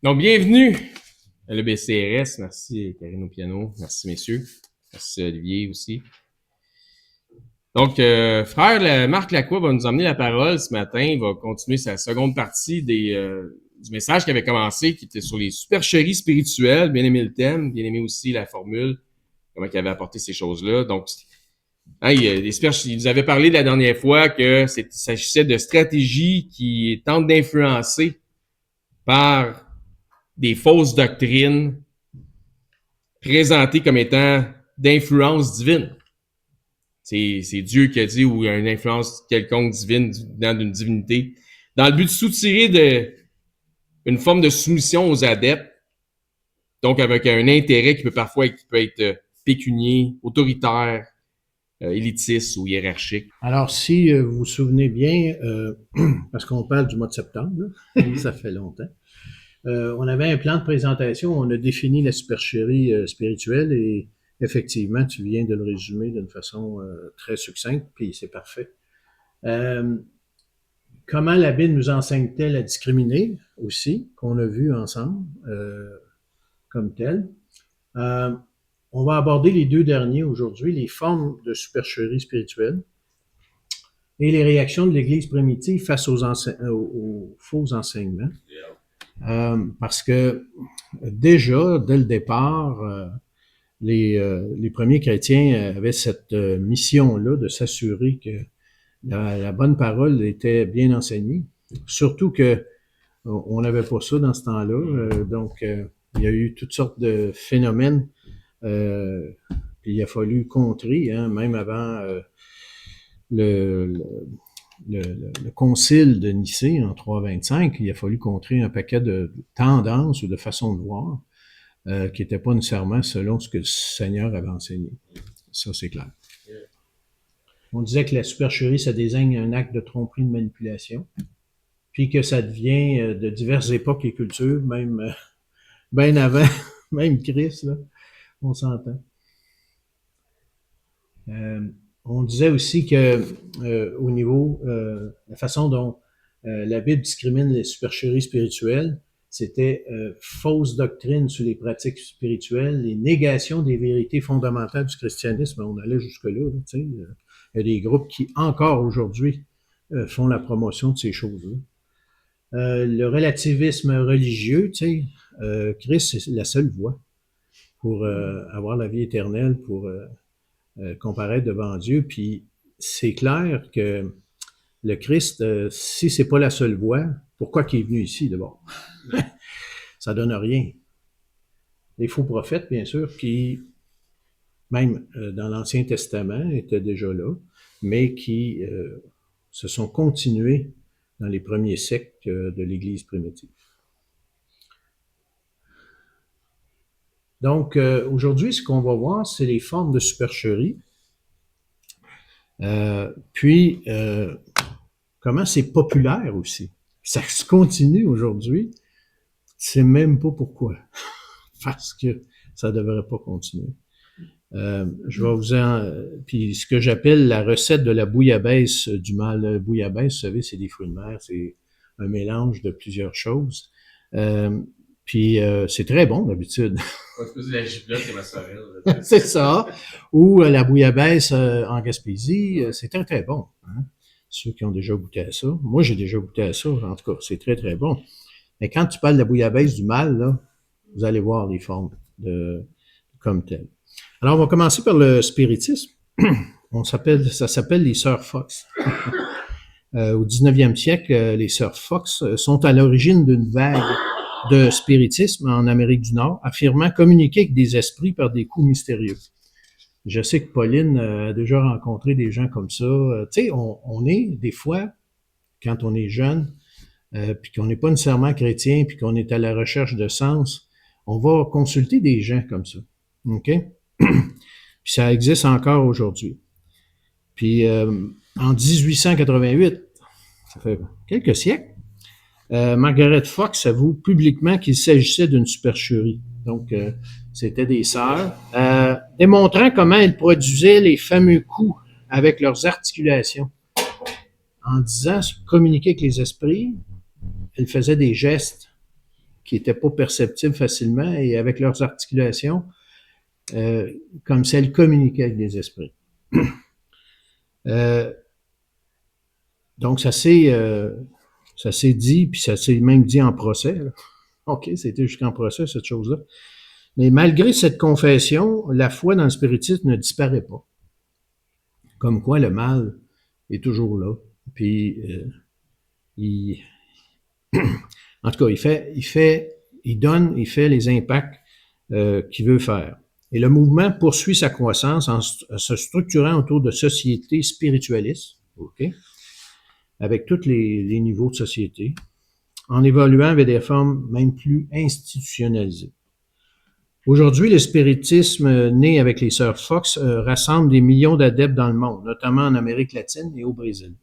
Donc, bienvenue à l'EBCRS. Merci Karine au piano. Merci messieurs. Merci Olivier aussi. Donc, frère Marc Lacroix va nous emmener la parole ce matin. Il va continuer sa seconde partie du message qui avait commencé, qui était sur les supercheries spirituelles. Bien aimé le thème, bien aimé aussi la formule, comment il avait apporté ces choses-là. Donc, il nous avait parlé la dernière fois que s'agissait de stratégies qui tentent d'influencer par des fausses doctrines présentées comme étant d'influence divine. C'est Dieu qui a dit, ou une influence quelconque divine dans une divinité, dans le but de soutirer une forme de soumission aux adeptes, donc avec un intérêt qui peut être pécunier, autoritaire, élitiste ou hiérarchique. Alors, si vous vous souvenez bien, parce qu'on parle du mois de septembre, ça fait longtemps, on avait un plan de présentation, on a défini la supercherie spirituelle et effectivement, tu viens de le résumer d'une façon très succincte, puis c'est parfait. Comment la Bible nous enseigne-t-elle à discriminer aussi, qu'on a vu ensemble comme tel. On va aborder les deux derniers aujourd'hui, les formes de supercherie spirituelle et les réactions de l'Église primitive face aux faux enseignements. Parce que déjà, dès le départ, les premiers chrétiens avaient cette mission-là de s'assurer que la bonne parole était bien enseignée. Surtout que on n'avait pas ça dans ce temps-là. Donc, il y a eu toutes sortes de phénomènes. Puis il a fallu contrer, hein, même avant le concile de Nicée en 325, il a fallu contrer un paquet de tendances ou de façons de voir qui n'étaient pas nécessairement selon ce que le Seigneur avait enseigné. Ça, c'est clair. On disait que la supercherie, ça désigne un acte de tromperie, de manipulation, puis que ça devient de diverses époques et cultures, même bien avant, même Christ, là, on s'entend. On disait aussi que au niveau la façon dont la Bible discrimine les supercheries spirituelles, c'était fausse doctrine sur les pratiques spirituelles, les négations des vérités fondamentales du christianisme. On allait jusque-là, tu sais. Il y a des groupes qui, encore aujourd'hui, font la promotion de ces choses-là. Le relativisme religieux, tu sais, Christ, c'est la seule voie pour avoir la vie éternelle, pour comparaître devant Dieu. Puis c'est clair que le Christ, si c'est pas la seule voie, pourquoi qu'il est venu ici d'abord? Ça donne rien. Les faux prophètes, bien sûr, qui, même dans l'Ancien Testament, étaient déjà là, mais qui se sont continués dans les premiers siècles de l'Église primitive. Donc, aujourd'hui, ce qu'on va voir, c'est les formes de supercherie. Puis, comment c'est populaire aussi. Ça se continue aujourd'hui. Tu sais même pas pourquoi. Parce que ça devrait pas continuer. Je vais vous puis ce que j'appelle la recette de la bouillabaisse du mal. La bouillabaisse, vous savez, c'est des fruits de mer. C'est un mélange de plusieurs choses. Puis c'est très bon d'habitude. C'est la giblotte et ma sorelle. C'est ça. Ou la bouillabaisse en Gaspésie, c'est très, très bon. Hein? Ceux qui ont déjà goûté à ça. Moi, j'ai déjà goûté à ça. En tout cas, c'est très, très bon. Mais quand tu parles de la bouillabaisse du mal, là, vous allez voir les formes comme telles. Alors, on va commencer par le spiritisme. Ça s'appelle les sœurs Fox. Au 19e siècle, les sœurs Fox sont à l'origine d'une vague de spiritisme en Amérique du Nord, affirmant communiquer avec des esprits par des coups mystérieux. Je sais que Pauline a déjà rencontré des gens comme ça. Tu sais, on est des fois, quand on est jeune, puis qu'on n'est pas nécessairement chrétien, puis qu'on est à la recherche de sens, on va consulter des gens comme ça. OK? Puis ça existe encore aujourd'hui. Puis en 1888, ça fait quelques siècles, Margaret Fox avoue publiquement qu'il s'agissait d'une supercherie. Donc, c'était des sœurs, démontrant comment elles produisaient les fameux coups avec leurs articulations. En disant communiquer avec les esprits, elles faisaient des gestes qui n'étaient pas perceptibles facilement et avec leurs articulations, comme si elles communiquaient avec des esprits. Donc, ça s'est dit, puis ça s'est même dit en procès. Là. OK, c'était jusqu'en procès, cette chose-là. Mais malgré cette confession, la foi dans le spiritisme ne disparaît pas. Comme quoi, le mal est toujours là. Puis, en tout cas, il fait les impacts qu'il veut faire. Et le mouvement poursuit sa croissance en se structurant autour de sociétés spiritualistes, OK, avec tous les niveaux de société, en évoluant vers des formes même plus institutionnalisées. Aujourd'hui, le spiritisme né avec les sœurs Fox rassemble des millions d'adeptes dans le monde, notamment en Amérique latine et au Brésil,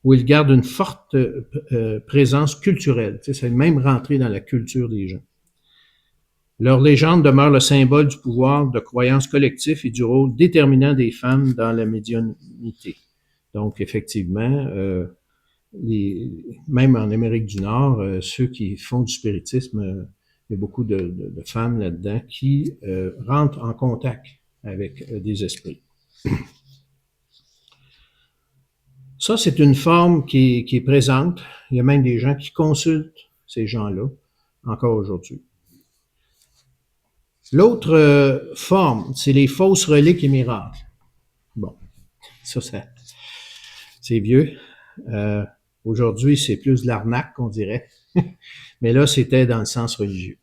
où il garde une forte présence culturelle. Tu sais, c'est même rentré dans la culture des gens. Leur légende demeure le symbole du pouvoir de croyance collective et du rôle déterminant des femmes dans la médiumnité. Donc, effectivement, même en Amérique du Nord, ceux qui font du spiritisme, il y a beaucoup de femmes là-dedans qui rentrent en contact avec des esprits. Ça, c'est une forme qui est présente. Il y a même des gens qui consultent ces gens-là encore aujourd'hui. L'autre forme, c'est les fausses reliques et miracles. Bon, ça c'est vieux. Aujourd'hui, c'est plus de l'arnaque, qu'on dirait. Mais là, c'était dans le sens religieux.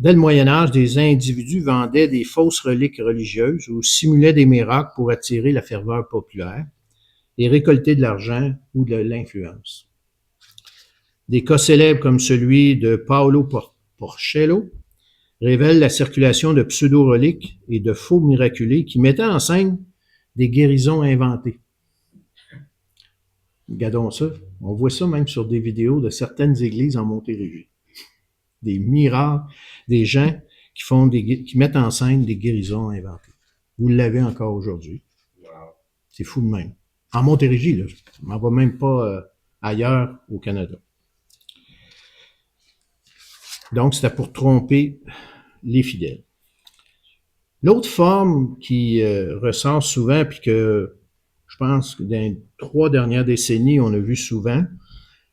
Dès le Moyen Âge, des individus vendaient des fausses reliques religieuses ou simulaient des miracles pour attirer la ferveur populaire et récolter de l'argent ou de l'influence. Des cas célèbres comme celui de Paolo Porcello révèlent la circulation de pseudo-reliques et de faux miraculés qui mettaient en scène des guérisons inventées. Regardons ça. On voit ça même sur des vidéos de certaines églises en Montérégie. Des miracles, des gens qui mettent en scène des guérisons inventées. Vous l'avez encore aujourd'hui. Wow. C'est fou de même. En Montérégie, là. On n'en va même pas ailleurs au Canada. Donc, c'était pour tromper les fidèles. L'autre forme qui ressort souvent, puis que je pense que dans les 3 dernières décennies, on a vu souvent,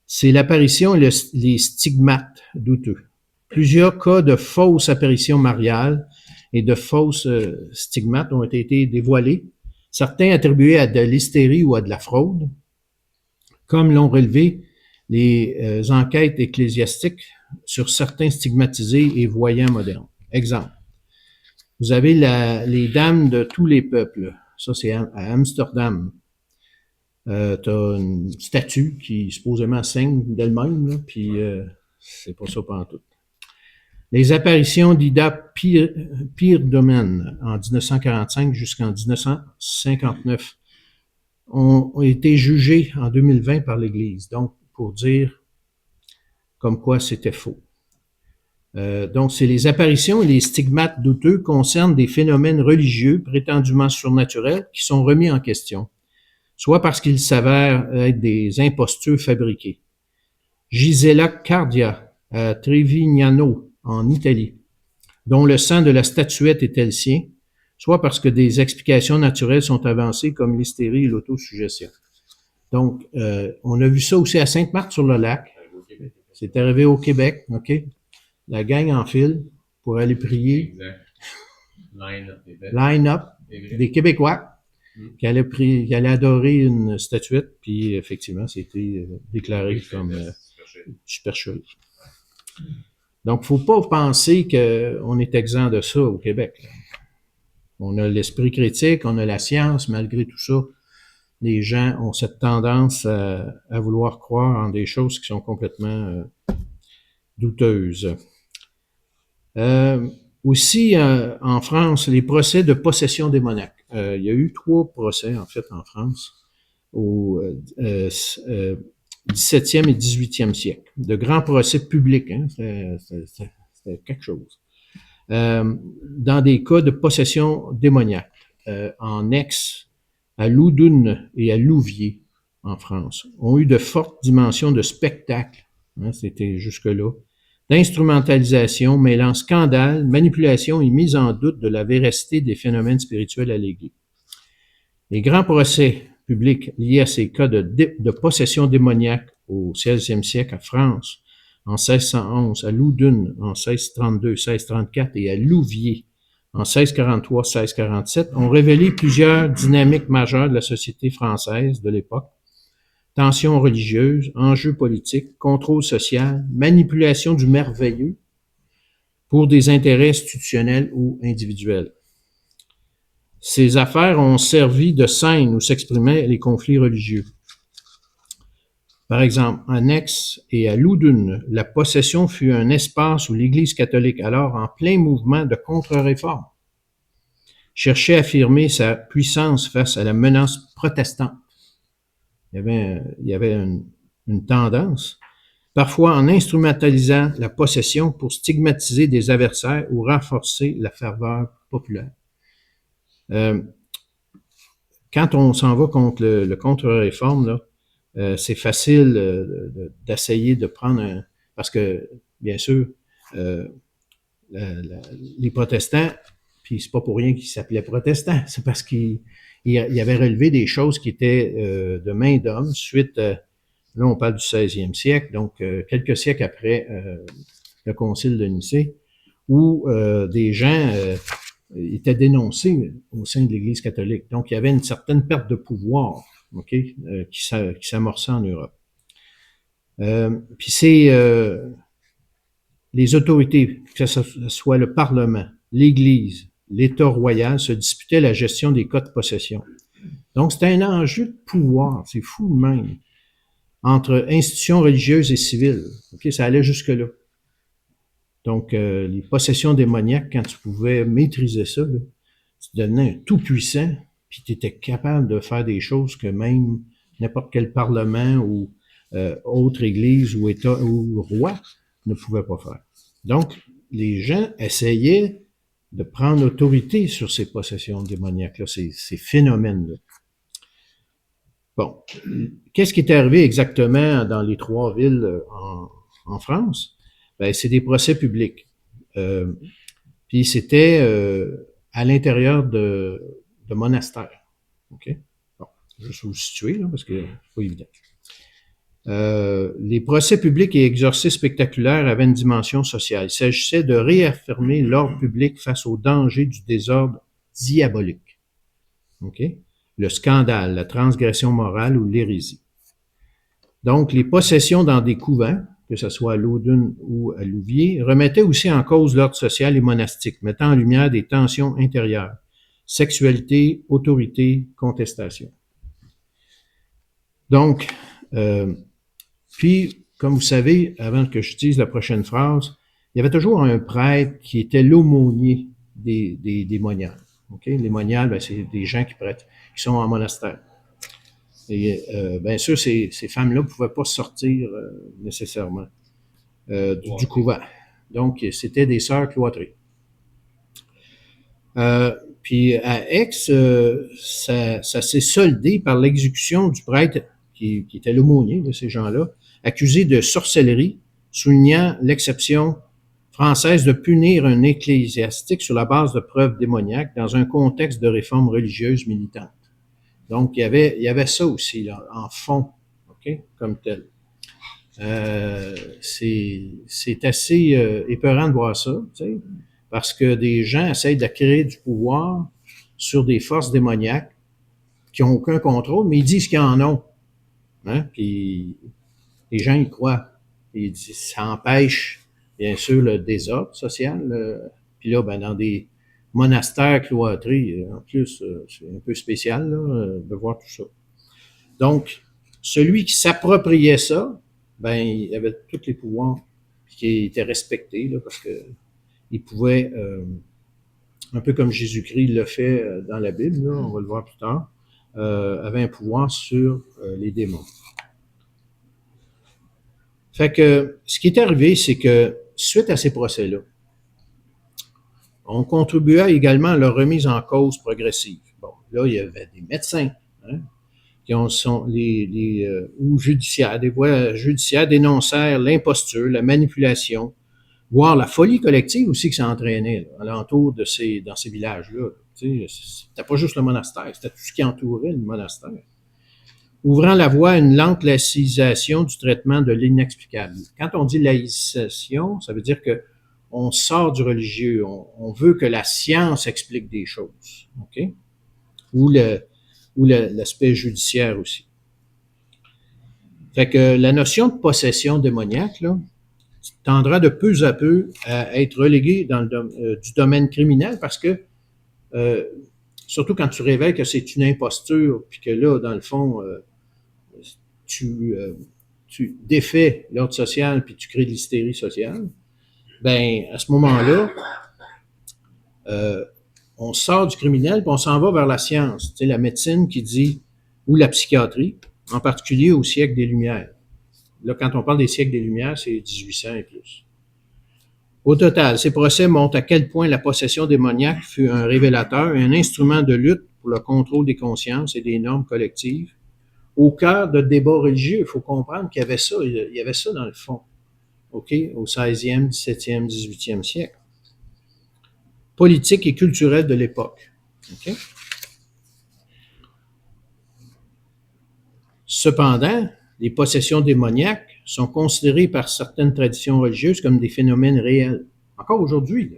c'est l'apparition et les stigmates douteux. Plusieurs cas de fausses apparitions mariales et de fausses stigmates ont été dévoilés, certains attribués à de l'hystérie ou à de la fraude, comme l'ont relevé les enquêtes ecclésiastiques sur certains stigmatisés et voyants modernes. Exemple, vous avez les dames de tous les peuples. Ça, c'est à Amsterdam. Tu as une statue qui supposément saigne d'elle-même, puis c'est pas ça pantoute. Les apparitions d'Ida Pierdomène en 1945 jusqu'en 1959 ont été jugées en 2020 par l'Église, donc pour dire comme quoi c'était faux. Donc, c'est les apparitions et les stigmates douteux concernent des phénomènes religieux prétendument surnaturels qui sont remis en question, soit parce qu'ils s'avèrent être des impostures fabriquées. Gisela Cardia à Trevignano, en Italie, dont le sang de la statuette était le sien, soit parce que des explications naturelles sont avancées comme l'hystérie et l'autosuggestion. Donc, on a vu ça aussi à Sainte-Marthe-sur-le-Lac. C'est arrivé au Québec, OK? La gang en file pour aller prier. Exact. Line-up des Québécois qui allaient adorer une statuette, puis effectivement, c'était déclaré comme supercherie. Donc, faut pas penser qu'on est exempt de ça au Québec. On a l'esprit critique, on a la science, malgré tout ça, les gens ont cette tendance à vouloir croire en des choses qui sont complètement douteuses. Aussi, en France, les procès de possession démoniaque. Il y a eu 3 procès, en fait, en France, au 17e et 18e siècle. De grands procès publics, hein, c'était quelque chose. Dans des cas de possession démoniaque, en Aix, à Loudun et à Louviers, en France, ont eu de fortes dimensions de spectacle. Hein, c'était jusque-là. d'instrumentalisation mêlant scandale, manipulation et mise en doute de la véracité des phénomènes spirituels allégués. Les grands procès publics liés à ces cas de possession démoniaque au XVIe siècle à France, en 1611, à Loudun en 1632, 1634 et à Louviers en 1643, 1647 ont révélé plusieurs dynamiques majeures de la société française de l'époque. Tensions religieuses, enjeux politiques, contrôle social, manipulation du merveilleux pour des intérêts institutionnels ou individuels. Ces affaires ont servi de scène où s'exprimaient les conflits religieux. Par exemple, à Aix et à Loudun, la possession fut un espace où l'Église catholique, alors en plein mouvement de contre-réforme, cherchait à affirmer sa puissance face à la menace protestante. Il y avait une tendance, parfois en instrumentalisant la possession pour stigmatiser des adversaires ou renforcer la ferveur populaire. Quand on s'en va contre le contre-réforme, là, c'est facile d'essayer de prendre parce que, bien sûr, les protestants, puis c'est pas pour rien qu'ils s'appelaient protestants, c'est parce qu'ils avaient relevé des choses qui étaient de main d'homme suite, là on parle du 16e siècle, donc quelques siècles après le concile de Nicée, où des gens étaient dénoncés au sein de l'Église catholique. Donc il y avait une certaine perte de pouvoir, qui s'amorçait en Europe. Puis c'est les autorités, que ce soit le Parlement, l'Église, l'État royal, se disputaient la gestion des cas de possession. Donc c'était un enjeu de pouvoir, c'est fou même, entre institutions religieuses et civiles. Ça allait jusque-là. Donc les possessions démoniaques, quand tu pouvais maîtriser ça, là, tu devenais un tout-puissant, puis tu étais capable de faire des choses que même n'importe quel parlement ou autre église ou État ou roi ne pouvait pas faire. Donc, les gens essayaient de prendre autorité sur ces possessions démoniaques-là, ces phénomènes-là. Bon, qu'est-ce qui est arrivé exactement dans les trois villes en France? Ben, c'est des procès publics. Puis c'était à l'intérieur de monastères. OK? Bon, juste vous situer, là, parce que c'est pas évident. Les procès publics et exorcismes spectaculaires avaient une dimension sociale. Il s'agissait de réaffirmer l'ordre public face au danger du désordre diabolique. OK? Le scandale, la transgression morale ou l'hérésie. Donc, les possessions dans des couvents, que ce soit à Loudun ou à Louviers, remettaient aussi en cause l'ordre social et monastique, mettant en lumière des tensions intérieures, sexualité, autorité, contestation. Donc, puis, comme vous savez, avant que je dise la prochaine phrase, il y avait toujours un prêtre qui était l'aumônier des moniales. Okay? Les moniales, ben, c'est des gens qui sont en monastère. Et bien sûr, ces femmes-là ne pouvaient pas sortir nécessairement du couvent. Donc, c'était des sœurs cloîtrées. Puis à Aix, ça s'est soldé par l'exécution du prêtre qui était l'aumônier de ces gens-là, accusé de sorcellerie, soulignant l'exception française de punir un ecclésiastique sur la base de preuves démoniaques dans un contexte de réforme religieuse militante. Donc, il y avait ça aussi, là, en fond, OK, comme tel. C'est assez épeurant de voir ça, tu sais, parce que des gens essayent d'acquérir du pouvoir sur des forces démoniaques qui n'ont aucun contrôle, mais ils disent qu'ils en ont. Hein? Puis les gens y croient. Ils disent, ça empêche, bien sûr, le désordre social. Puis là, ben, dans des monastères cloîtrés, en plus, c'est un peu spécial là, de voir tout ça. Donc, celui qui s'appropriait ça, ben, il avait tous les pouvoirs qui étaient respectés, là, parce que il pouvait, un peu comme Jésus-Christ le fait dans la Bible, là, on va le voir plus tard, avait un pouvoir sur les démons. Fait que ce qui est arrivé, c'est que suite à ces procès-là, on contribua également à leur remise en cause progressive. Bon, là, il y avait des médecins, hein, qui sont ou judiciaires, des voies judiciaires dénoncèrent l'imposture, la manipulation voir la folie collective aussi qui s'entraînait alentour dans ces villages-là. Tu sais, c'était pas juste le monastère, c'était tout ce qui entourait le monastère. Ouvrant la voie à une lente laïcisation du traitement de l'inexplicable. Quand on dit laïcisation, ça veut dire que on sort du religieux, on veut que la science explique des choses, ok? Ou l'aspect judiciaire aussi. Fait que la notion de possession démoniaque, là, tendra de peu à peu à être reléguée dans du domaine criminel parce que, surtout quand tu révèles que c'est une imposture, puis que là, dans le fond, tu défais l'ordre social puis tu crées de l'hystérie sociale, ben à ce moment-là, on sort du criminel puis on s'en va vers la science, tu sais, la médecine qui dit, ou la psychiatrie, en particulier au siècle des Lumières. Là, quand on parle des siècles des Lumières, c'est 1800 et plus. Au total, ces procès montrent à quel point la possession démoniaque fut un révélateur et un instrument de lutte pour le contrôle des consciences et des normes collectives. Au cœur de débats religieux, il faut comprendre qu'il y avait ça dans le fond, ok, au 16e, 17e, 18e siècle. Politique et culturel de l'époque. Okay? Cependant, les possessions démoniaques sont considérées par certaines traditions religieuses comme des phénomènes réels. Encore aujourd'hui, là,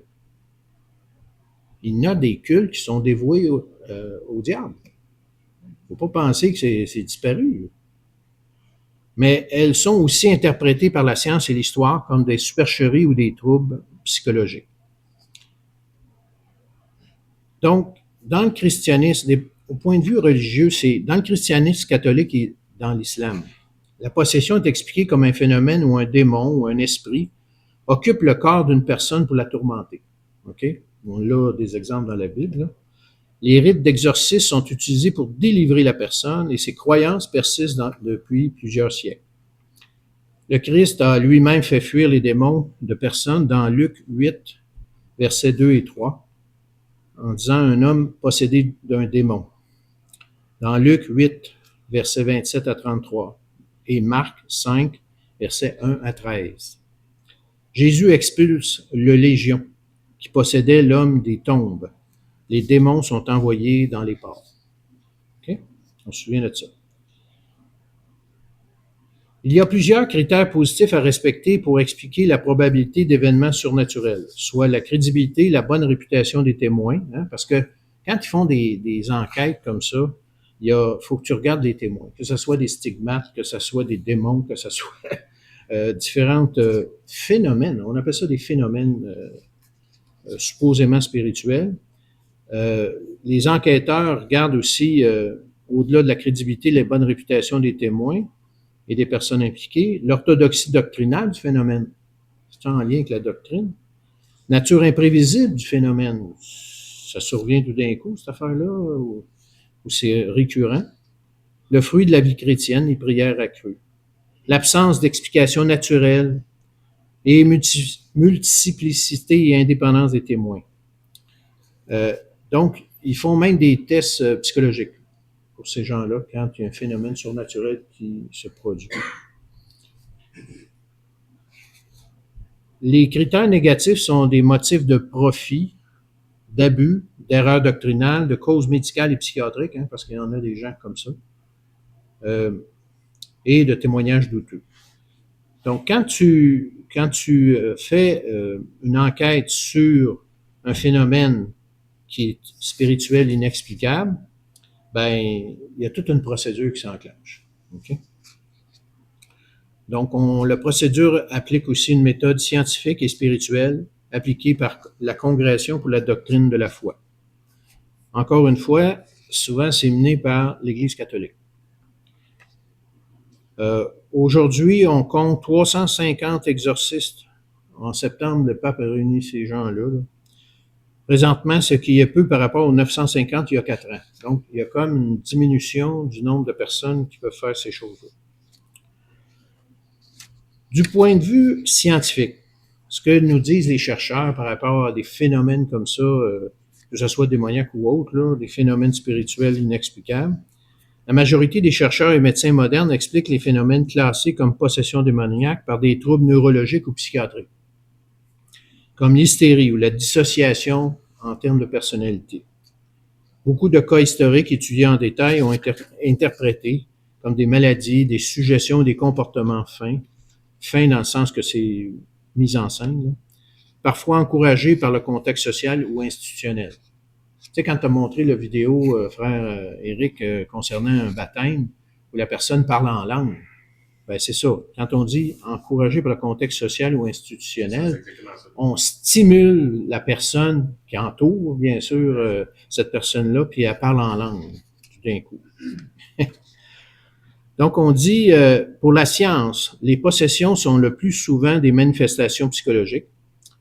il y a des cultes qui sont dévoués au diable. Il ne faut pas penser que c'est disparu. Mais elles sont aussi interprétées par la science et l'histoire comme des supercheries ou des troubles psychologiques. Donc, dans le christianisme, au point de vue religieux, c'est dans le christianisme catholique et dans l'islam. La possession est expliquée comme un phénomène où un démon ou un esprit occupe le corps d'une personne pour la tourmenter. OK? On a des exemples dans la Bible. Là. Les rites d'exorcisme sont utilisés pour délivrer la personne et ces croyances persistent depuis plusieurs siècles. Le Christ a lui-même fait fuir les démons de personnes dans Luc 8, versets 2 et 3, en disant un homme possédé d'un démon. Dans Luc 8, versets 27 à 33, et Marc 5, versets 1 à 13. Jésus expulse le légion qui possédait l'homme des tombes. Les démons sont envoyés dans les ports. Okay? On se souvient de ça. Il y a plusieurs critères positifs à respecter pour expliquer la probabilité d'événements surnaturels, soit la crédibilité, la bonne réputation des témoins, hein, parce que quand ils font des enquêtes comme ça, faut que tu regardes les témoins, que ce soit des stigmates, que ce soit des démons, que ce soit différents phénomènes. On appelle ça des phénomènes supposément spirituels. Les enquêteurs regardent aussi, au-delà de la crédibilité, les bonnes réputations des témoins et des personnes impliquées, l'orthodoxie doctrinale du phénomène. C'est en lien avec la doctrine. Nature imprévisible du phénomène. Ça survient tout d'un coup, cette affaire-là, ou c'est récurrent. Le fruit de la vie chrétienne, les prières accrues. L'absence d'explication naturelle et multiplicité et indépendance des témoins. Donc, ils font même des tests psychologiques pour ces gens-là quand il y a un phénomène surnaturel qui se produit. Les critères négatifs sont des motifs de profit, d'abus, d'erreurs doctrinales, de causes médicales et psychiatriques, hein, parce qu'il y en a des gens comme ça, et de témoignages douteux. Donc, quand tu fais une enquête sur un phénomène qui est spirituel inexplicable, ben, il y a toute une procédure qui s'enclenche. Okay? Donc, la procédure applique aussi une méthode scientifique et spirituelle appliquée par la Congrégation pour la doctrine de la foi. Encore une fois, souvent, c'est mené par l'Église catholique. Aujourd'hui, on compte 350 exorcistes. En septembre, le pape a réuni ces gens-là. Là. Présentement, ce qui est peu par rapport aux 950 il y a 4 ans. Donc, il y a comme une diminution du nombre de personnes qui peuvent faire ces choses-là. Du point de vue scientifique, ce que nous disent les chercheurs par rapport à des phénomènes comme ça, que ce soit démoniaques ou autres, là, des phénomènes spirituels inexplicables, la majorité des chercheurs et médecins modernes expliquent les phénomènes classés comme possession démoniaque par des troubles neurologiques ou psychiatriques. comme l'hystérie ou la dissociation en termes de personnalité. Beaucoup de cas historiques étudiés en détail ont été interprétés comme des maladies, des suggestions, des comportements fins dans le sens que c'est mis en scène, là, parfois encouragés par le contexte social ou institutionnel. Tu sais, quand tu as montré la vidéo, frère Éric, concernant un baptême où la personne parle en langue, ben c'est ça. Quand on dit encouragé par le contexte social ou institutionnel, on stimule la personne qui entoure, bien sûr, cette personne-là, puis elle parle en langue, tout d'un coup. Donc, on dit, pour la science, les possessions sont le plus souvent des manifestations psychologiques,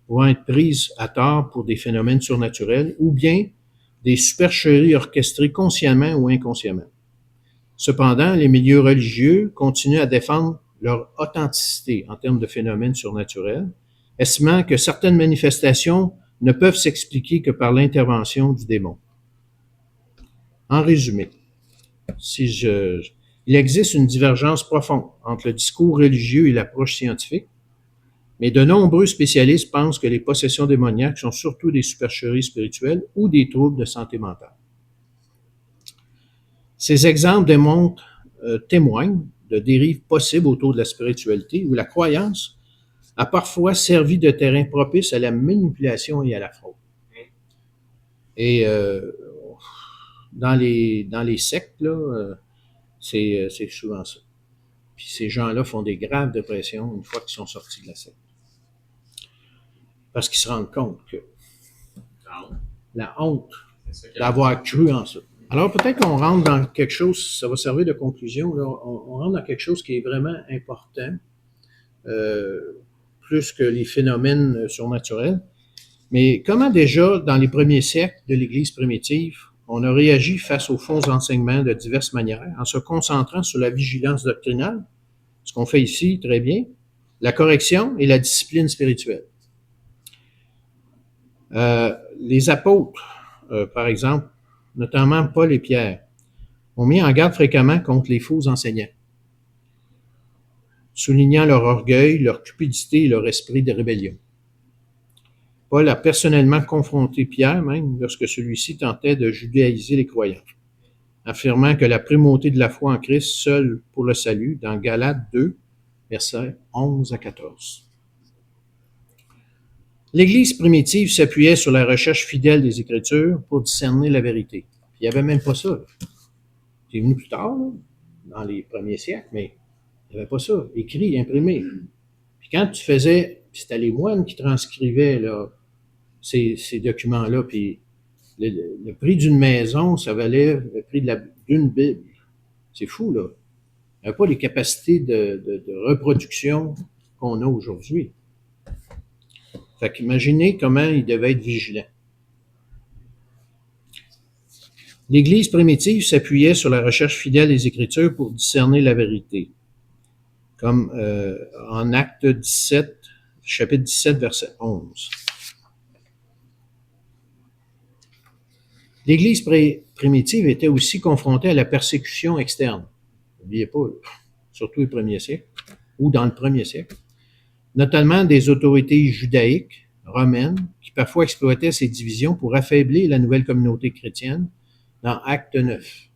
pouvant être prises à tort pour des phénomènes surnaturels, ou bien des supercheries orchestrées consciemment ou inconsciemment. Cependant, les milieux religieux continuent à défendre leur authenticité en termes de phénomènes surnaturels, estimant que certaines manifestations ne peuvent s'expliquer que par l'intervention du démon. En résumé, il existe une divergence profonde entre le discours religieux et l'approche scientifique, mais de nombreux spécialistes pensent que les possessions démoniaques sont surtout des supercheries spirituelles ou des troubles de santé mentale. Ces exemples témoignent de dérives possibles autour de la spiritualité où la croyance a parfois servi de terrain propice à la manipulation et à la fraude. Et dans les sectes, là, c'est souvent ça. Puis ces gens-là font des graves dépressions une fois qu'ils sont sortis de la secte. Parce qu'ils se rendent compte que la honte d'avoir cru en ça. Alors, peut-être qu'on rentre dans quelque chose, ça va servir de conclusion, là, on rentre dans quelque chose qui est vraiment important, plus que les phénomènes surnaturels. Mais comment déjà, dans les premiers siècles de l'Église primitive, on a réagi face aux faux enseignements de diverses manières, en se concentrant sur la vigilance doctrinale, ce qu'on fait ici très bien, la correction et la discipline spirituelle. Les apôtres, par exemple, notamment Paul et Pierre, ont mis en garde fréquemment contre les faux enseignants, soulignant leur orgueil, leur cupidité et leur esprit de rébellion. Paul a personnellement confronté Pierre, même, lorsque celui-ci tentait de judaïser les croyants, affirmant que la primauté de la foi en Christ seule pour le salut, dans Galates 2, versets 11 à 14. L'Église primitive s'appuyait sur la recherche fidèle des Écritures pour discerner la vérité. Il n'y avait même pas ça. C'est venu plus tard, là, dans les premiers siècles, mais il n'y avait pas ça, écrit, imprimé. Puis quand tu faisais, puis c'était les moines qui transcrivaient là, ces documents-là, puis le prix d'une maison, ça valait le prix d'une Bible. C'est fou, là. Il n'y avait pas les capacités de reproduction qu'on a aujourd'hui. Fait qu'imaginez comment ils devaient être vigilants. L'Église primitive s'appuyait sur la recherche fidèle des Écritures pour discerner la vérité. Comme en Acte 17, chapitre 17, verset 11. L'Église primitive était aussi confrontée à la persécution externe. N'oubliez pas, surtout le premier siècle, ou dans le premier siècle, notamment des autorités judaïques, romaines, qui parfois exploitaient ces divisions pour affaiblir la nouvelle communauté chrétienne dans Acte 9.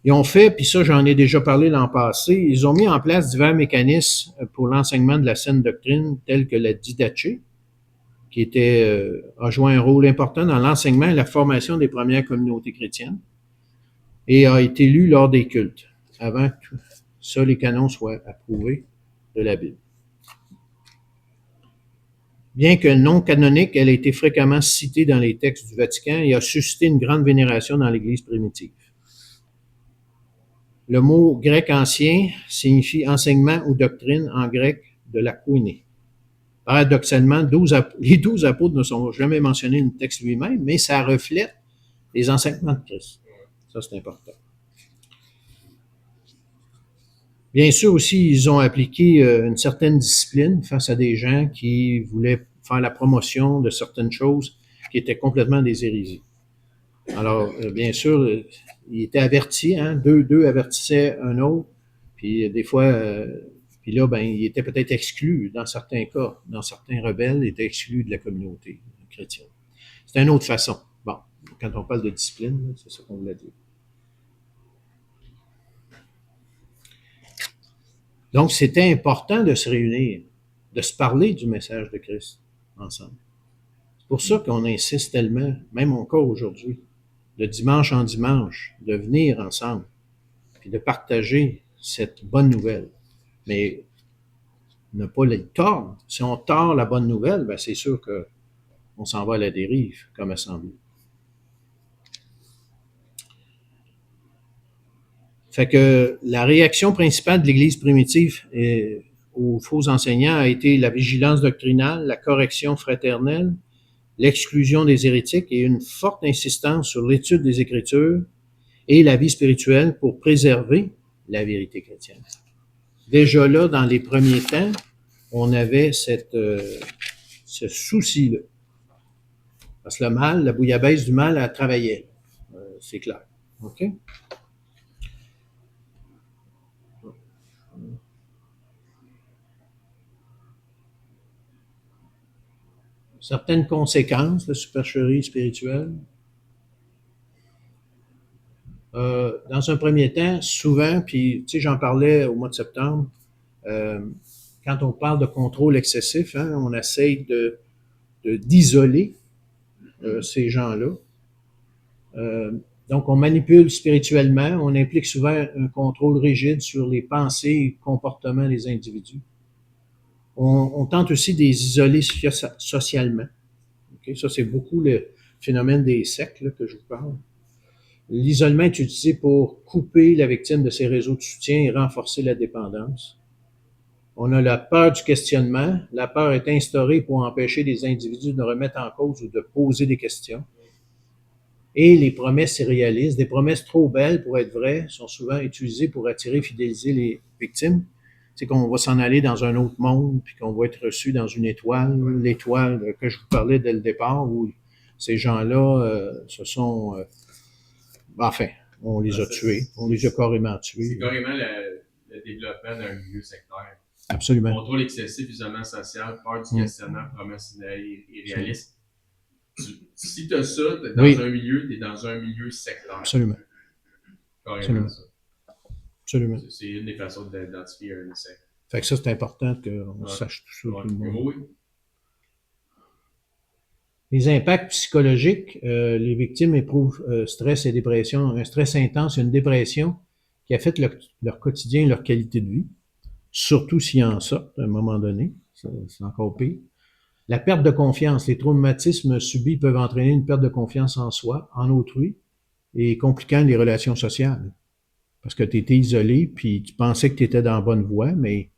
Ils ont fait, puis ça j'en ai déjà parlé l'an passé, ils ont mis en place divers mécanismes pour l'enseignement de la saine doctrine, tels que la didaché, qui a joué un rôle important dans l'enseignement et la formation des premières communautés chrétiennes, et a été lu lors des cultes, avant que ça, les canons soient approuvés de la Bible. Bien que non canonique, elle a été fréquemment citée dans les textes du Vatican et a suscité une grande vénération dans l'Église primitive. Le mot grec ancien signifie enseignement ou doctrine en grec de la koiné. Paradoxalement, les 12 apôtres ne sont jamais mentionnés dans le texte lui-même, mais ça reflète les enseignements de Christ. Ça, c'est important. Bien sûr aussi, ils ont appliqué une certaine discipline face à des gens qui voulaient faire la promotion de certaines choses qui étaient complètement des hérésies. Alors, bien sûr, ils étaient avertis, hein, deux avertissaient un autre, puis des fois, Puis là, ben, il était peut-être exclu dans certains cas, dans certains rebelles, il était exclu de la communauté chrétienne. C'est une autre façon. Bon, quand on parle de discipline, c'est ça qu'on voulait dire. Donc, c'était important de se réunir, de se parler du message de Christ ensemble. C'est pour ça qu'on insiste tellement, même encore aujourd'hui, de dimanche en dimanche, de venir ensemble, puis de partager cette bonne nouvelle. Mais ne pas les tordre. Si on tord la bonne nouvelle, ben c'est sûr qu'on s'en va à la dérive, comme assemblée. Fait que la réaction principale de l'Église primitive aux faux enseignants a été la vigilance doctrinale, la correction fraternelle, l'exclusion des hérétiques et une forte insistance sur l'étude des Écritures et la vie spirituelle pour préserver la vérité chrétienne. Déjà là, dans les premiers temps, on avait ce souci-là. Parce que le mal, la bouillabaisse du mal, elle travaillait. C'est clair. OK? Certaines conséquences de supercherie spirituelle. Dans un premier temps, souvent, puis tu sais, j'en parlais au mois de septembre, quand on parle de contrôle excessif, hein, on essaye d'isoler ces gens-là. Donc, on manipule spirituellement, on implique souvent un contrôle rigide sur les pensées et comportements des individus. On tente aussi de les isoler socialement. Okay? Ça, c'est beaucoup le phénomène des sectes là, que je vous parle. L'isolement est utilisé pour couper la victime de ses réseaux de soutien et renforcer la dépendance. On a la peur du questionnement. La peur est instaurée pour empêcher les individus de remettre en cause ou de poser des questions. Et les promesses irréalistes, des promesses trop belles pour être vraies, sont souvent utilisées pour attirer et fidéliser les victimes. C'est qu'on va s'en aller dans un autre monde, puis qu'on va être reçu dans une étoile, l'étoile que je vous parlais dès le départ, où ces gens-là se sont... enfin, on les a tués, on les a carrément tués. C'est carrément le développement d'un milieu sectaire. Absolument. Contrôle excessif, isolement social, peur du questionnement, promesses irréalistes. Si tu as ça, t'es dans un milieu, tu es dans un milieu sectaire. Absolument. Carrément ça. Absolument. C'est une des façons d'identifier un secte. Fait que ça, c'est important qu'on sache tout ça. Tout le monde. Oui. Les impacts psychologiques, les victimes éprouvent stress et dépression, un stress intense, une dépression qui affecte leur quotidien, leur qualité de vie, surtout s'ils en sortent à un moment donné, c'est encore pire. La perte de confiance, les traumatismes subis peuvent entraîner une perte de confiance en soi, en autrui, et compliquant les relations sociales. Parce que tu étais isolé, puis tu pensais que tu étais dans la bonne voie, mais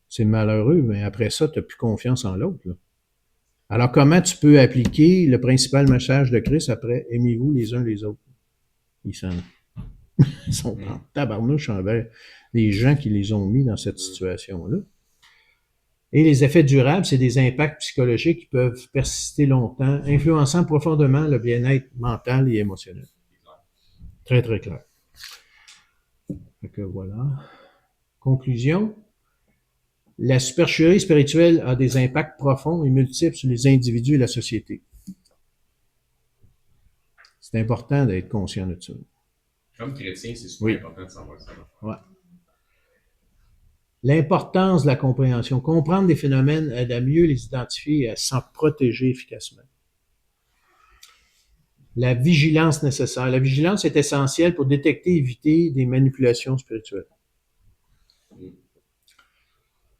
c'est malheureux, mais après ça, tu n'as plus confiance en l'autre. Là. Alors, comment tu peux appliquer le principal message de Christ après « Aimez-vous les uns les autres ». Ils sont en tabarnouche envers les gens qui les ont mis dans cette situation-là. Et les effets durables, c'est des impacts psychologiques qui peuvent persister longtemps, influençant profondément le bien-être mental et émotionnel. Très, très clair. Donc, voilà. Conclusion. La supercherie spirituelle a des impacts profonds et multiples sur les individus et la société. C'est important d'être conscient de ça. Comme chrétien, c'est super important de savoir ça. Ouais. L'importance de la compréhension. Comprendre des phénomènes aide à mieux les identifier et à s'en protéger efficacement. La vigilance nécessaire. La vigilance est essentielle pour détecter et éviter des manipulations spirituelles.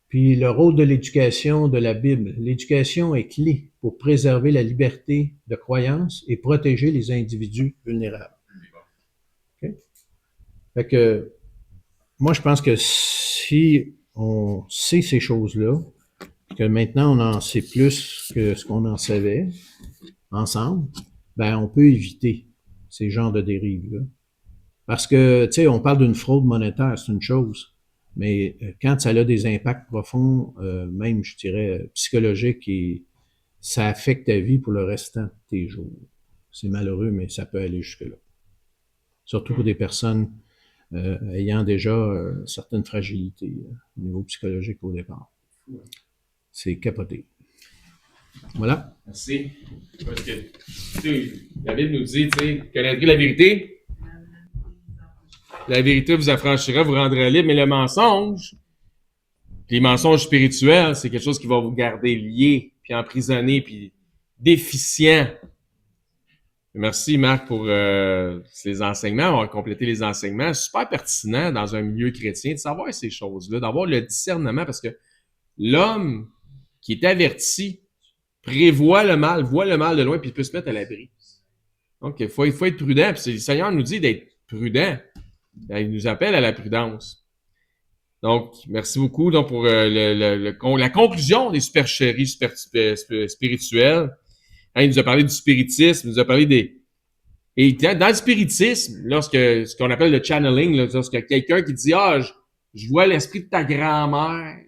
Puis le rôle de l'éducation de la Bible. L'éducation est clé pour préserver la liberté de croyance et protéger les individus vulnérables. Okay? Fait que moi, je pense que si on sait ces choses-là, que maintenant on en sait plus que ce qu'on en savait ensemble, ben on peut éviter ces genres de dérives-là. Parce que, tu sais, on parle d'une fraude monétaire, c'est une chose. Mais quand ça a des impacts profonds, même, je dirais, psychologiques, et ça affecte ta vie pour le restant de tes jours. C'est malheureux, mais ça peut aller jusque-là. Surtout pour des personnes ayant déjà certaines fragilités au niveau psychologique au départ. C'est capoté. Voilà. Merci. Parce que, tu sais, la Bible nous dit, tu sais, connaîtrez la vérité. La vérité vous affranchira, vous rendra libre, mais le mensonge, les mensonges spirituels, c'est quelque chose qui va vous garder lié, puis emprisonné, puis déficient. Merci Marc pour ces enseignements. On va compléter les enseignements. Super pertinent dans un milieu chrétien de savoir ces choses-là, d'avoir le discernement, parce que l'homme qui est averti prévoit le mal, voit le mal de loin, puis il peut se mettre à l'abri. Donc, il faut être prudent. Puis le Seigneur nous dit d'être prudent. Il nous appelle à la prudence. Donc, merci beaucoup donc, pour la conclusion des supercheries spirituelles. Hein, il nous a parlé du spiritisme, il nous a parlé des... Et dans le spiritisme, lorsque ce qu'on appelle le channeling, là, lorsqu'il y a quelqu'un qui dit « Ah, je vois l'esprit de ta grand-mère »,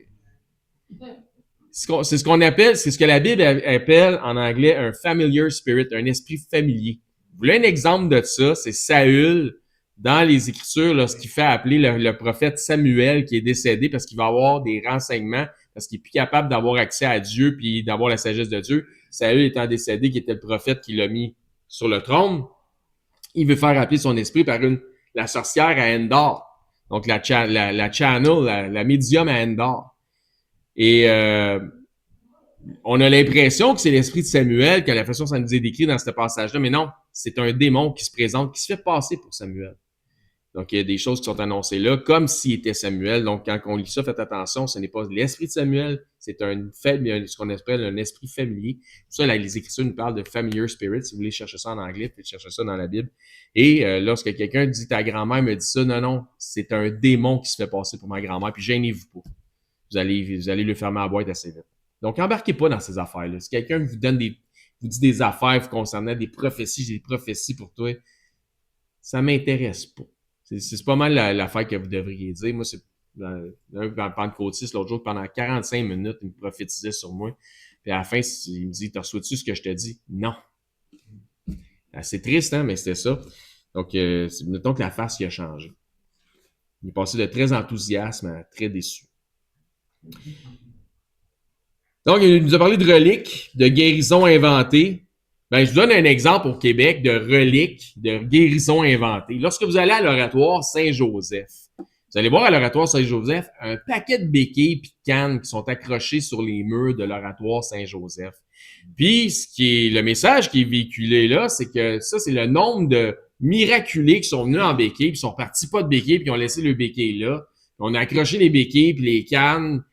c'est ce qu'on appelle, c'est ce que la Bible appelle en anglais un familiar spirit, un esprit familier. Vous voulez un exemple de ça? C'est Saül, dans les Écritures, lorsqu'il fait appeler le prophète Samuel qui est décédé parce qu'il va avoir des renseignements, parce qu'il est plus capable d'avoir accès à Dieu puis d'avoir la sagesse de Dieu. Saül étant décédé, qui était le prophète qui l'a mis sur le trône, il veut faire appeler son esprit par la sorcière à Endor. Donc la channel, la médium à Endor. Et on a l'impression que c'est l'esprit de Samuel, que la façon dont ça nous est décrit dans ce passage-là, mais non, c'est un démon qui se présente, qui se fait passer pour Samuel. Donc, il y a des choses qui sont annoncées là, comme s'il était Samuel. Donc, quand on lit ça, faites attention, ce n'est pas l'esprit de Samuel, c'est ce qu'on appelle un esprit familier. Tout ça, là, les Écritures nous parlent de familiar spirit. Si vous voulez chercher ça en anglais, vous pouvez chercher ça dans la Bible. Et lorsque quelqu'un dit « ta grand-mère me dit ça », non, c'est un démon qui se fait passer pour ma grand-mère, puis gênez-vous pas. Vous allez le fermer à boîte assez vite. Donc, embarquez pas dans ces affaires-là. Si quelqu'un vous dit des affaires vous concernant des prophéties, j'ai des prophéties pour toi, ça m'intéresse pas. C'est pas mal l'affaire que vous devriez dire. Moi, c'est un pentecôtiste l'autre jour, pendant 45 minutes, il me prophétisait sur moi. Puis à la fin, il me dit, t'as reçu-tu ce que je te dis? Non. C'est triste, hein, mais c'était ça. Donc, mettons que la face, il a changé. Il est passé de très enthousiasme à très déçu. Donc, il nous a parlé de reliques, de guérisons inventées. Ben, je vous donne un exemple au Québec de reliques, de guérisons inventées. Lorsque vous allez à l'oratoire Saint-Joseph, vous allez voir à l'oratoire Saint-Joseph un paquet de béquilles et de cannes qui sont accrochés sur les murs de l'oratoire Saint-Joseph. Puis, le message qui est véhiculé là, c'est que ça, c'est le nombre de miraculés qui sont venus en béquilles, puis sont partis pas de béquilles, puis ont laissé le béquille là. On a accroché les béquilles puis les cannes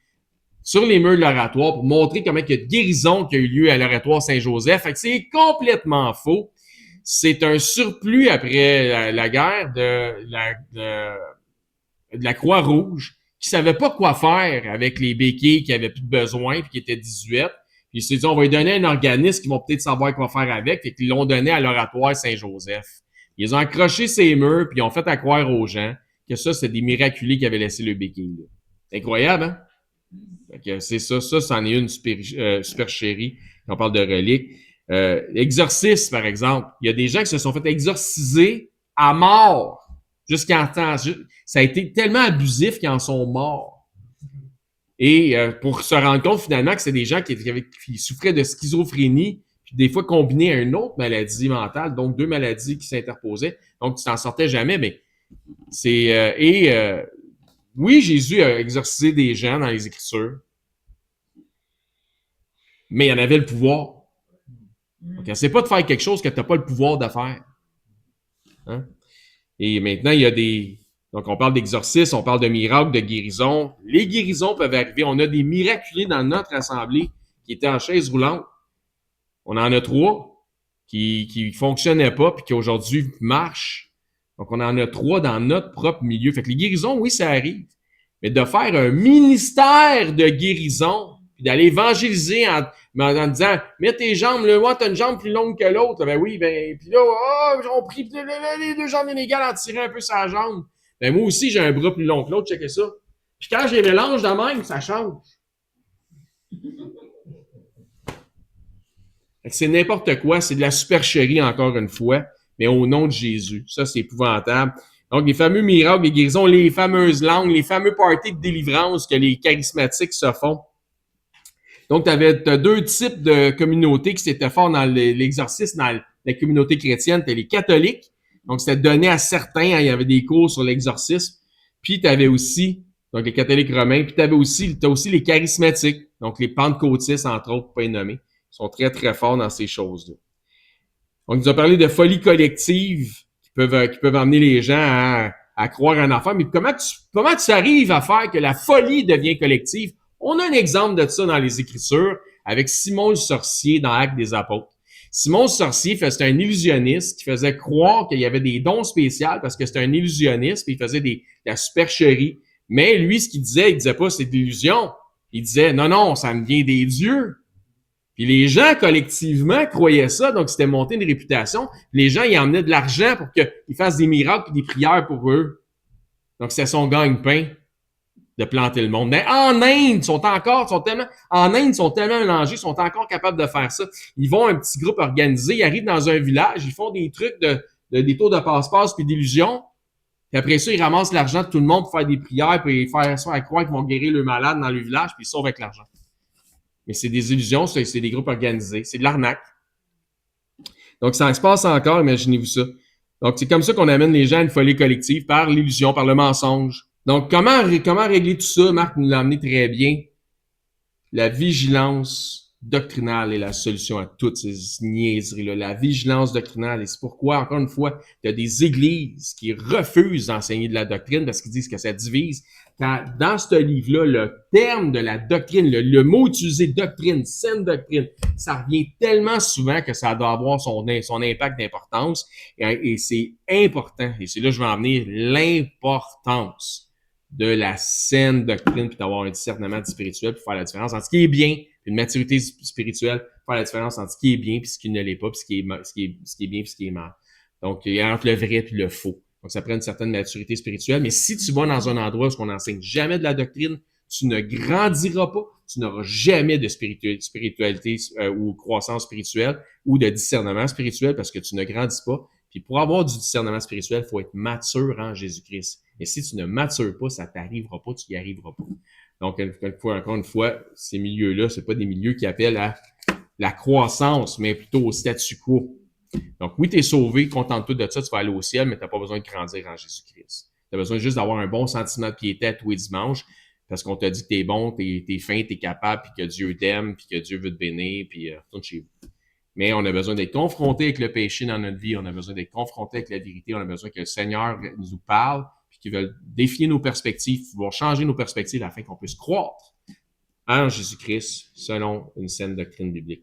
sur les murs de l'oratoire pour montrer comment il y a de guérison qui a eu lieu à l'oratoire Saint-Joseph. Fait que c'est complètement faux. C'est un surplus après la guerre de la Croix-Rouge qui savait pas quoi faire avec les béquilles qui avaient plus de besoin puis qui étaient 18. Puis ils se sont dit, on va lui donner un organisme qui va peut-être savoir quoi faire avec. Fait qu'ils l'ont donné à l'oratoire Saint-Joseph. Ils ont accroché ces murs puis ils ont fait à croire aux gens que ça, c'est des miraculés qui avaient laissé le béquille là. C'est incroyable, hein? C'est ça, c'en est une supercherie. On parle de reliques. Exorcisme, par exemple. Il y a des gens qui se sont fait exorciser à mort jusqu'à temps. Ça a été tellement abusif qu'ils en sont morts. Et pour se rendre compte finalement que c'est des gens qui souffraient de schizophrénie, puis des fois combinés à une autre maladie mentale, donc 2 maladies qui s'interposaient. Donc tu t'en sortais jamais, mais c'est oui, Jésus a exorcisé des gens dans les Écritures, mais il en avait le pouvoir. Donc, essaie pas de faire quelque chose que tu n'as pas le pouvoir de faire. Hein? Et maintenant, il y a des... Donc, on parle d'exorcisme, on parle de miracles, de guérison. Les guérisons peuvent arriver. On a des miraculés dans notre assemblée qui étaient en chaise roulante. On en a 3 qui fonctionnaient pas puis qui aujourd'hui marchent. Donc, on en a 3 dans notre propre milieu. Fait que les guérisons, oui, ça arrive. Mais de faire un ministère de guérison, puis d'aller évangéliser en disant, mets tes jambes, moi, t'as une jambe plus longue que l'autre. Ben oui, puis là, on prie les 2 jambes inégales en tirant un peu sa jambe. Ben moi aussi, j'ai un bras plus long que l'autre, checkez ça. Puis quand je les mélange de même, ça change. C'est n'importe quoi, c'est de la supercherie encore une fois, mais au nom de Jésus. Ça, c'est épouvantable. Donc, les fameux miracles, les guérisons, les fameuses langues, les fameux parties de délivrance que les charismatiques se font. Donc, t'as deux types de communautés qui s'étaient forts dans l'exorcisme dans la communauté chrétienne. T'as les catholiques, donc c'était donné à certains, hein, il y avait des cours sur l'exorcisme. Puis t'avais aussi, donc les catholiques romains, puis t'as aussi les charismatiques, donc les pentecôtistes, entre autres, pour pas les nommer. Ils sont très, très forts dans ces choses-là. On nous a parlé de folie collective qui peuvent amener les gens à croire en affaires. Mais comment tu arrives à faire que la folie devient collective? On a un exemple de ça dans les Écritures avec Simon le sorcier dans Actes des Apôtres. Simon le sorcier, c'était un illusionniste qui faisait croire qu'il y avait des dons spéciaux parce que c'était un illusionniste, puis il faisait de la supercherie. Mais lui, ce qu'il disait, il disait pas c'est de l'illusion. Il disait non, non, ça me vient des dieux. Puis les gens, collectivement, croyaient ça, donc c'était monté une réputation. Les gens, ils emmenaient de l'argent pour qu'ils fassent des miracles et des prières pour eux. Donc, c'est son gagne-pain de planter le monde. Mais en Inde, ils sont tellement mélangés, ils sont encore capables de faire ça. Ils vont un petit groupe organisé, ils arrivent dans un village, ils font des trucs des tours de passe-passe puis d'illusions. Puis après ça, ils ramassent l'argent de tout le monde pour faire des prières puis faire ça à croire qu'ils vont guérir le malade dans le village puis ils sauvent avec l'argent. Mais c'est des illusions, c'est des groupes organisés, c'est de l'arnaque. Donc, ça se passe encore, imaginez-vous ça. Donc, c'est comme ça qu'on amène les gens à une folie collective, par l'illusion, par le mensonge. Donc, comment régler tout ça? Marc nous l'a amené très bien. La vigilance doctrinale est la solution à toutes ces niaiseries-là. La vigilance doctrinale, et c'est pourquoi, encore une fois, il y a des églises qui refusent d'enseigner de la doctrine parce qu'ils disent que ça divise. Dans ce livre-là, le terme de la doctrine, le mot utilisé doctrine, saine doctrine, ça revient tellement souvent que ça doit avoir son impact d'importance. Et c'est important, et c'est là que je vais en venir, l'importance de la saine doctrine, puis d'avoir un discernement spirituel pour faire la différence entre ce qui est bien, puis une maturité spirituelle pour faire la différence entre ce qui est bien puis ce qui ne l'est pas, puis ce qui est bien puis ce qui est mal. Donc, entre le vrai puis le faux. Donc, ça prend une certaine maturité spirituelle. Mais si tu vas dans un endroit où on n'enseigne jamais de la doctrine, tu ne grandiras pas, tu n'auras jamais de spiritualité ou croissance spirituelle ou de discernement spirituel parce que tu ne grandis pas. Puis pour avoir du discernement spirituel, il faut être mature en Jésus-Christ. Et si tu ne matures pas, ça t'arrivera pas, tu y arriveras pas. Donc, encore une fois, ces milieux-là, c'est pas des milieux qui appellent à la croissance, mais plutôt au statu quo. Donc, oui, tu es sauvé, contente-toi de ça, tu vas aller au ciel, mais tu n'as pas besoin de grandir en Jésus-Christ. Tu as besoin juste d'avoir un bon sentiment de piété à tous les dimanches, parce qu'on t'a dit que tu es bon, tu es fin, tu es capable, puis que Dieu t'aime, puis que Dieu veut te bénir, puis retourne chez vous. Mais on a besoin d'être confronté avec le péché dans notre vie, on a besoin d'être confronté avec la vérité, on a besoin que le Seigneur nous parle, puis qu'il veuille défier nos perspectives, pouvoir changer nos perspectives afin qu'on puisse croître en Jésus-Christ selon une saine doctrine biblique.